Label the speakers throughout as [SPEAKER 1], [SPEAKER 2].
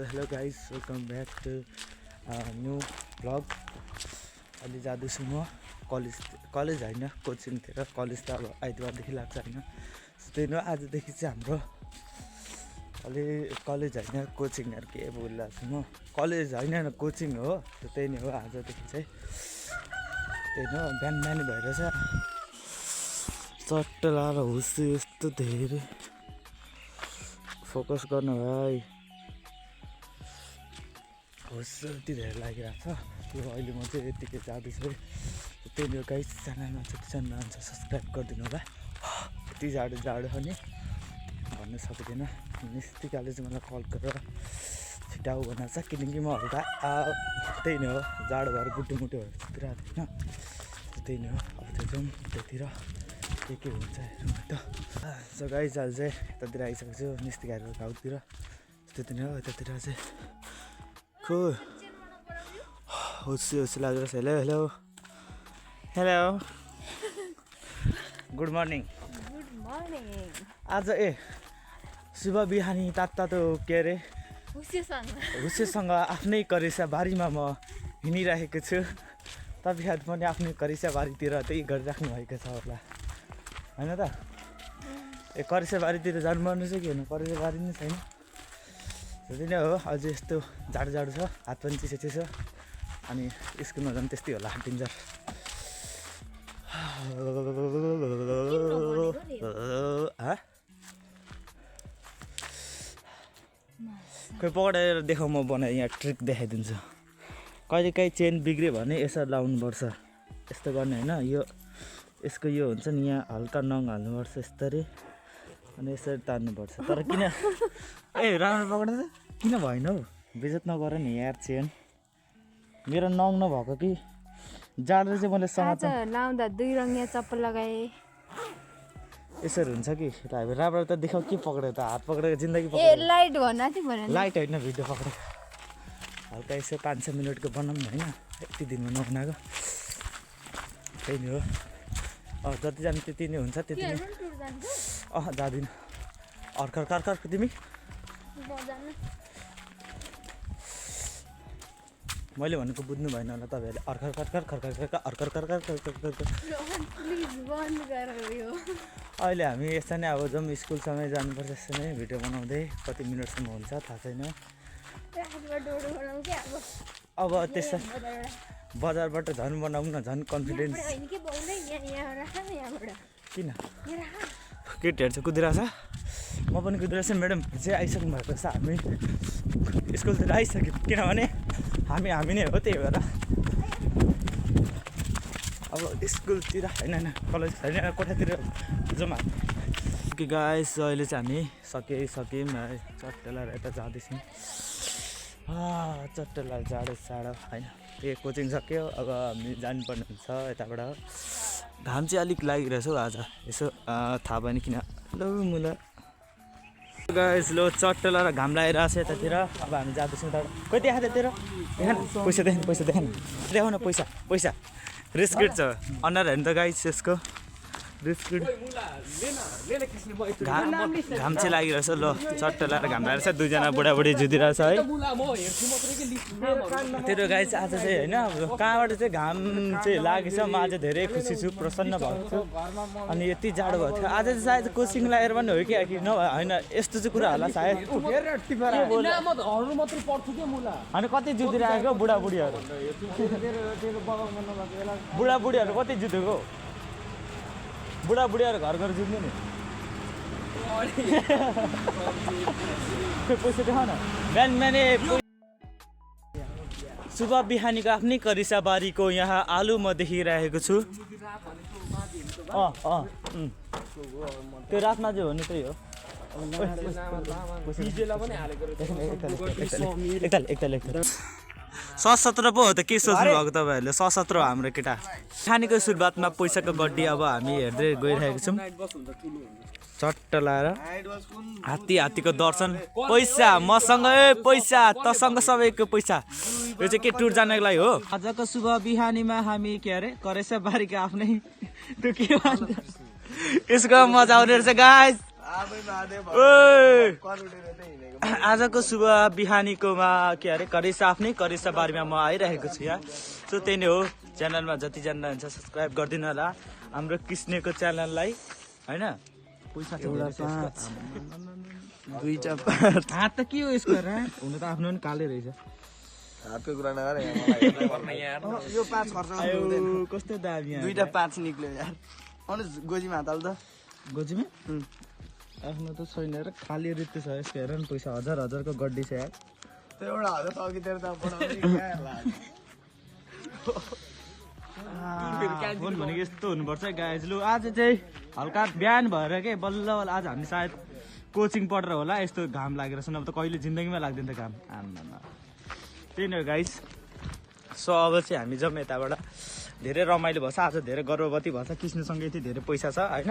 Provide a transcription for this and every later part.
[SPEAKER 1] Hello guys, welcome back to new vlog. अहिले जाँदैछु म कलेज हैन कोचिङतिर कलेज त अब आइतबारदेखि लाग्छ हैन त्यही न आजदेखि चाहिँ हाम्रो कलेज हैन कोचिङहरु के बोलिरहेको छु म कलेज हैन कोचिङ हो त्यही नै हो आजदेखि चाहिँ त्यही न बिहान भइरहेछ चट्ट लाएर हुस्छु यस्तो धेरै फोकस गर्नु भाइ होस् यति धेरै लागिरहेको छ त्यो अहिले म चाहिँ यतिकै जाँदैछु है त्यही हो गाइस च्यानलमा जतिजना हुन्छ सब्सक्राइब गरिदिनु होला यति जाडो छ नि भन्न सक्दिनँ निस्तिकाले चाहिँ मलाई कल गरेर छिटाउ बनाएको छ किनकि म हल्का त्यही नै हो जाडो भएर बुट्टुमुटुहरू सुतिरहेको थिएन त्यही नै हो अब त्यो जाउँ त्यतिर के हुन्छ हेरौँ त सो गाइस आज चाहिँ यतातिर आइसकेको छु निस्तिकाहरूको गाउँतिर त्यति नै हो यतातिर चाहिँ होस् लाग्छ हेलो गुड मर्निङ आज शुभ बिहानी तातो के अरे हुसेसँग आफ्नै करेसा बारीमा म हिँडिरहेको छु तपाईहरु पनि आफ्नै करेसा बारीतिर त्यही गरिराख्नु भएको छ होला हैन त करेसा बारीतिर जानु पर्नु चाहिँ के हुनु करेसा बारी नै छैन त्यति नै हो अझै यस्तो जाडो छ हात पनि चिसो छ अनि स्कुलमा झन् त्यस्तै होला डेन्जर खोइ पक्रेर देखाउ म बनाएँ यहाँ ट्रिक देखाइदिन्छु कहिले काहीँ चेन बिग्रियो भने यसरी लाउनुपर्छ यस्तो गर्ने होइन यसको यो हुन्छ नि यहाँ हल्का नङ हाल्नुपर्छ यस्तरी अनि यसरी तान्नुपर्छ तर किन राम्रो पक्रेर किन भएन हौ बेइज्जत नगर नि यार चेन मेरो नङ नभएको कि जाडो चाहिँ मैले समाचार
[SPEAKER 2] लाउँदा दुई रङ्गिया चप्पल लगाए
[SPEAKER 1] यसरी हुन्छ कि राम्रो त देखाउ के पक्रेको त हात पक्रेको जिन्दगी
[SPEAKER 2] लाइट भन्न थियो भने
[SPEAKER 1] लाइट होइन भिडियो पक्रेको हल्का यसो 5-6 मिनटको बनाऊँ होइन यति दिनमा नबनाएको त्यही नै हो जति जाने त्यति नै हुन्छ त्यति नै जाँदिन अर्खर तिमी मैले भनेको बुझ्नु भएन होला तपाईँहरूले अर्खर अहिले हामी यसो नै अब जाउँ स्कुलसँगै जानुपर्छ यसो नै भिडियो बनाउँदै कति मिनटसम्म हुन्छ थाहा छैन अब त्यसो बजारबाट झन् बनाउँ न झन् कन्फिडेन्स किन केटीहरू चाहिँ कुदिरहेछ म पनि कुदिरहेछु म्याडम चाहिँ आइसक्नु भएको छ हामी स्कुलतिर आइसक्यौँ किनभने हामी नै हो त्यही भएर अब स्कुलतिर होइन कलेज होइन कोठातिर जाउँ कि गाइस अहिले चाहिँ हामी सक्यौँ चट्टेला यता जाँदैछौँ चट्टेला जाडो होइन त्यही कोचिङ सक्यो अब हामी जानुपर्ने हुन्छ यताबाट घाम चाहिँ अलिक लागिरहेछ हौ आज यसो थाहा भएन किन ल मुला गाइस लो चट्टेला र घाम लागिरहेको छ यतातिर अब हामी जाँदैछौँ कोही देखा त्यतिर पैसा देखाउन पैसा रिस्किट छ अनुहार हेर्नु त गाइस यसको रिस्किट घाम चाहिँ लागिरहेछ ल चट्टेला र घाम लागिरहेछ दुईजना बुढाबुढी जुधिरहेछ है त्यो गाइस आज चाहिँ होइन अब कहाँबाट चाहिँ घाम चाहिँ लागेछ म आज धेरै खुसी छु प्रसन्न भएको छु अनि यति जाडो भएको थियो आज चाहिँ सायद कोचिङ लागेर पनि हो कि होइन यस्तो चाहिँ कुरा होला सायद अनि कति जुधिरहेको बुढाबुढीहरू कति जुधेको बुढाबुढीहरू घर जुझ्नु नि पैसा देखाउ न बिहानै शुभ बिहानीको आफ्नै करिसा बारीको यहाँ आलु म देखिरहेको छु त्यो रातमा चाहिँ हो नि त्यही हो एकताल 17 पो हो त के सोच्नु भएको तपाईँहरूले 17 हाम्रो केटा खानेको सुरुवातमा पैसाको गड्डी अब हामी हेर्दै गइरहेको छौँ चट्ट लाएर हात्तीको दर्शन पैसा मसँग पैसा तसँग सबैको पैसा यो चाहिँ के टुर जानको लागि हो आजको शुभ बिहानीमा हामी के अरे करेसा बारीको आफ्नै त्यो के भन्छ यसको मजा आउने रहेछ गाइस आजको शुभ बिहानीकोमा के अरे करेसा आफ्नै करेसा बारीमा म आइरहेको छु यहाँ। सो त्यही नै हो, च्यानलमा जतिजना हुन्छ सब्सक्राइब गरिदिनु होला हाम्रो कृष्णको च्यानललाई होइन। पैसा दुईटा हात त के हो यसको हुन त आफ्नो पनि कालै रहेछ।
[SPEAKER 3] हातको कुरा नगर
[SPEAKER 1] यो 5 खर्च हुँदैन। कस्तो दामी
[SPEAKER 3] दुईटा 5 निक्ल्यो यार। अनि गोजीमा हात हाल त।
[SPEAKER 1] गोजीमा आफ्नो त छैन र खाली रित्तो छ यसको। हेर न पैसा 1000 को गड्डी छ यार।
[SPEAKER 3] त्यो एउटा हजार सकी तेरो त
[SPEAKER 1] फोन भनेको यस्तो हुनुपर्छ गाइज। लु आज चाहिँ हल्का बिहान भएर के बल्ल बल्ल आज हामी सायद कोचिङ पढेर होला यस्तो घाम लागेर। सुन अब त कहिले जिन्दगीमा लाग्दैन त घाम। आम्मा त्यही नै हो गाइस। सो अब चाहिँ हामी जाउँ यताबाट। धेरै रमाइलो भएछ आज, धेरै गर्भवती भएछ। कृष्णसँगै चाहिँ धेरै पैसा छ होइन,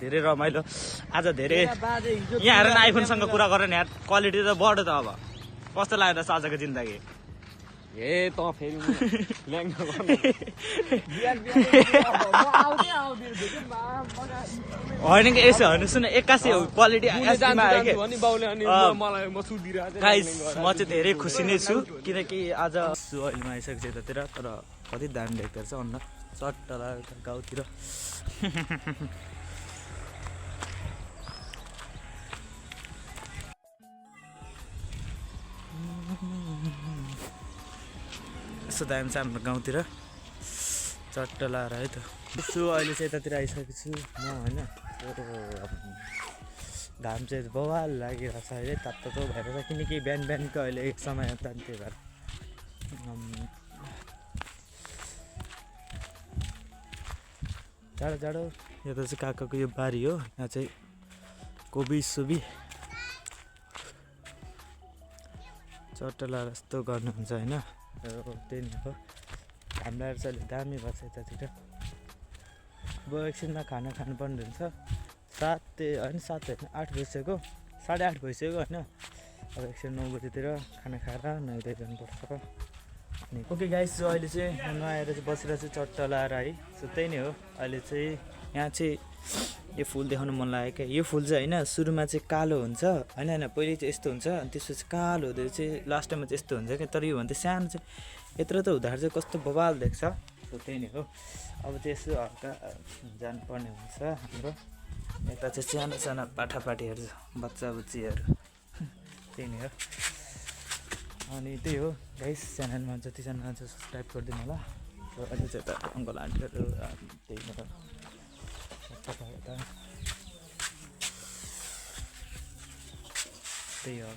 [SPEAKER 1] धेरै रमाइलो आज। धेरै यहाँ हेर न आइफोनसँग कुरा गरेर यहाँ क्वालिटी त बढ्यो त। अब कस्तो लाग्यो त आजको जिन्दगी?
[SPEAKER 3] ए त फेरि
[SPEAKER 1] होइन कि यसो होइन, सुन 81 हो क्वालिटी गाइस। म चाहिँ धेरै खुसी नै छु किनकि आज अहिलेमा आइसकेको छ यतातिर। तर कति दामी देख्दो रहेछ अन्न चट्ट गाउँतिर। यस्तो दामी छ हाम्रो गाउँतिर चट्ट लाएर है त। यसो अहिले चाहिँ यतातिर आइसकेको छु म होइन। घाम चाहिँ बवाल लागिरहेको छ अहिले, तातो भएर छ किनकि बिहान बिहानको अहिले एक समय त त्यही भएर। जाडो जाडो। यता चाहिँ काकाको यो बारी हो, यहाँ चाहिँ कोबी सुबी चट्ट लाएर यस्तो गर्नुहुन्छ होइन। त्यही नै हो, घाम लागेर चाहिँ अलिक दामी भएको छ यतातिर। अब एकछिनमा खाना खानुपर्ने हुन्छ। 7 होइन 8 भइसक्यो, 8:30 भइसक्यो होइन। अब एकछिन 9 बजीतिर खाना खाएर नुहाइधुवाइ गर्नुपर्छ। अनि ओके गाइस, सो अहिले चाहिँ नुहाएर चाहिँ बसेर चाहिँ चट्ट लाएर है। सो त्यही नै हो। अहिले चाहिँ यहाँ चाहिँ यो फुल देखाउनु मन लाग्यो क्या। यो फुल चाहिँ होइन सुरुमा चाहिँ कालो हुन्छ होइन होइन, पहिले चाहिँ यस्तो हुन्छ अनि त्यसपछि कालो हुँदै चाहिँ लास्टमा चाहिँ यस्तो हुन्छ क्या। तर योभन्दा सानो चाहिँ यत्रो त हुँदाखेरि चाहिँ कस्तो बवाल देख्छ। सो त्यही नै हो। अब चाहिँ यसो हल्का जानुपर्ने हुन्छ हाम्रो यता चाहिँ सानो सानो पाठापाठीहरू छ, बच्चा बुच्चीहरू। त्यही नै हो। अनि त्यही हो गाइस, च्यानलमा जतिजना छ सब्सक्राइब गरिदिनु होला। अहिले चाहिँ यता अङ्कल आन्टीहरू त्यही नै हो। त्यही हो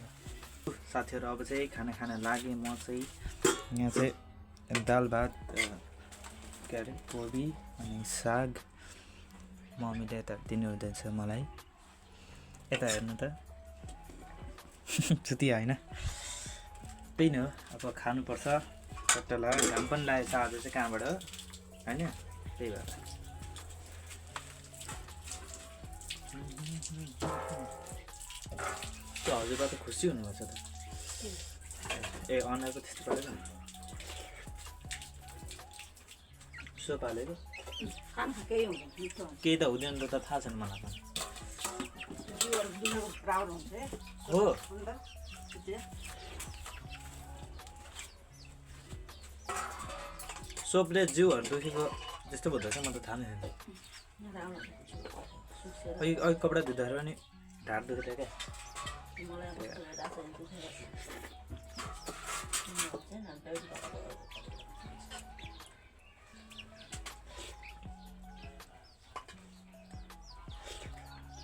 [SPEAKER 1] साथीहरू। अब चाहिँ खाना खान लागेँ म चाहिँ। यहाँ चाहिँ दाल भात के अरे कोबी अनि साग मम्मीले यता दिनु हुँदैछ मलाई। यता हेर्नु त छुति होइन। त्यही नै हो, अब खानुपर्छ चट्ट लाग्यो। घाम पनि लागेको छ आज चाहिँ कहाँबाट होइन, त्यही भएर। त्यो हजुरबा त खुसी हुनुभएको छ त। ए अनुहारको त्यस्तो परेन सो पालेको केही त हुँदैन त थाहा छैन मलाई पनि। हो सोपले जिउहरू दुखेको जस्तो हुँदो रहेछ, म त थाहा नै छैन। अघि कपडा धुँदाखेरि पनि ढाड दुख्थ्यो क्या।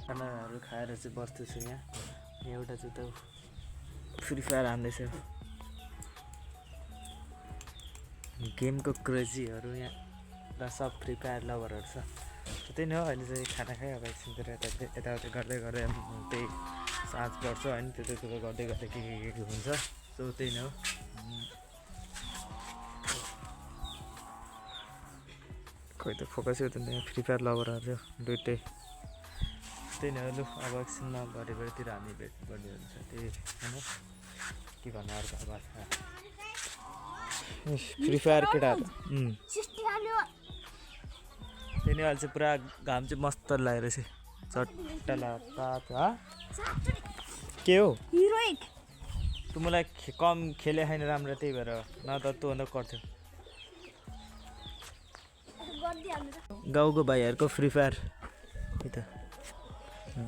[SPEAKER 1] खानाहरू खाएर चाहिँ बस्दैछु यहाँ। एउटा चाहिँ त फ्री फायर हान्दैछ। गेमको क्रेजीहरू यहाँ र सब फ्री फायर लभरहरू छ। त्यही नै हो। अहिले चाहिँ खाना खाएँ, अब एकछिनतिर यताउति गर्दै गर्दै त्यही साँझ पर्छ होइन, त्यतातिर गर्दै गर्दै के हुन्छ। सो त्यही नै हो। खोइ त फोकसै हुँदैन यहाँ फ्री फायर लभरहरू दुइटै। त्यही नै हो। लु अब एकछिनमा भरेतिर हामी भेट गर्ने हुन्छ त्यही होइन। के भन्नु अर्को आवाज फ्री फायर केटाहरू। त्यही नै अहिले चाहिँ पुरा घाम चाहिँ मस्त लागेर चाहिँ चट्टला के हो
[SPEAKER 2] हिरोइक
[SPEAKER 1] तँ मलाई कम खेले छैन राम्रो त्यही भएर न त तँभन्दा गर्थ्यो गाउँको भाइहरूको फ्री फायर त्यही त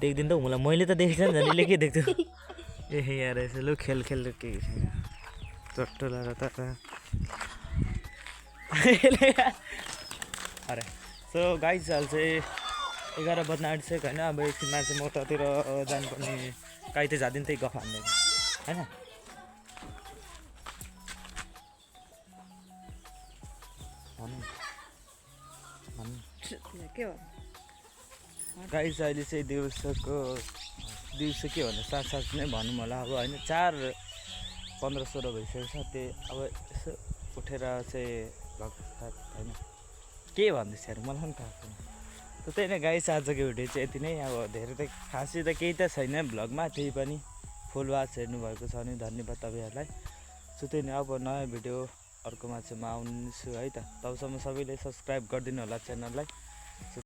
[SPEAKER 1] देख्दिन त मलाई मैले त देखेको छैन झन् के देख्छु ए यार यसो लु खेल खेल्नु के चट्टला र अरे सो गाइज हाल चाहिँ 11 बज्न आँटिसक्यो होइन अब एकछिनमा चाहिँ म ततिर जानुपर्ने काहीँ त जाँदिन त्यही गफ हान्दैन होइन
[SPEAKER 2] के हो
[SPEAKER 1] गाइज अहिले चाहिँ दिउँसो के भन्नु साँझ नै भनौँ होला अब होइन 4:15-16 भइसकेको छ त्यही अब यसो उठेर चाहिँ भगत होइन के भन्दैछ यार मलाई पनि थाहा छैन त्यही नै गाइस आजको भिडियो चाहिँ यति नै अब धेरै त खासै त केही त छैन भ्लगमा त्यही पनि फुल वाच हेर्नुभएको छ भने धन्यवाद तपाईँहरूलाई सो त्यही नै अब नयाँ भिडियो अर्कोमा चाहिँ म आउनेछु है त तबसम्म सबैले सब्सक्राइब गरिदिनु होला च्यानललाई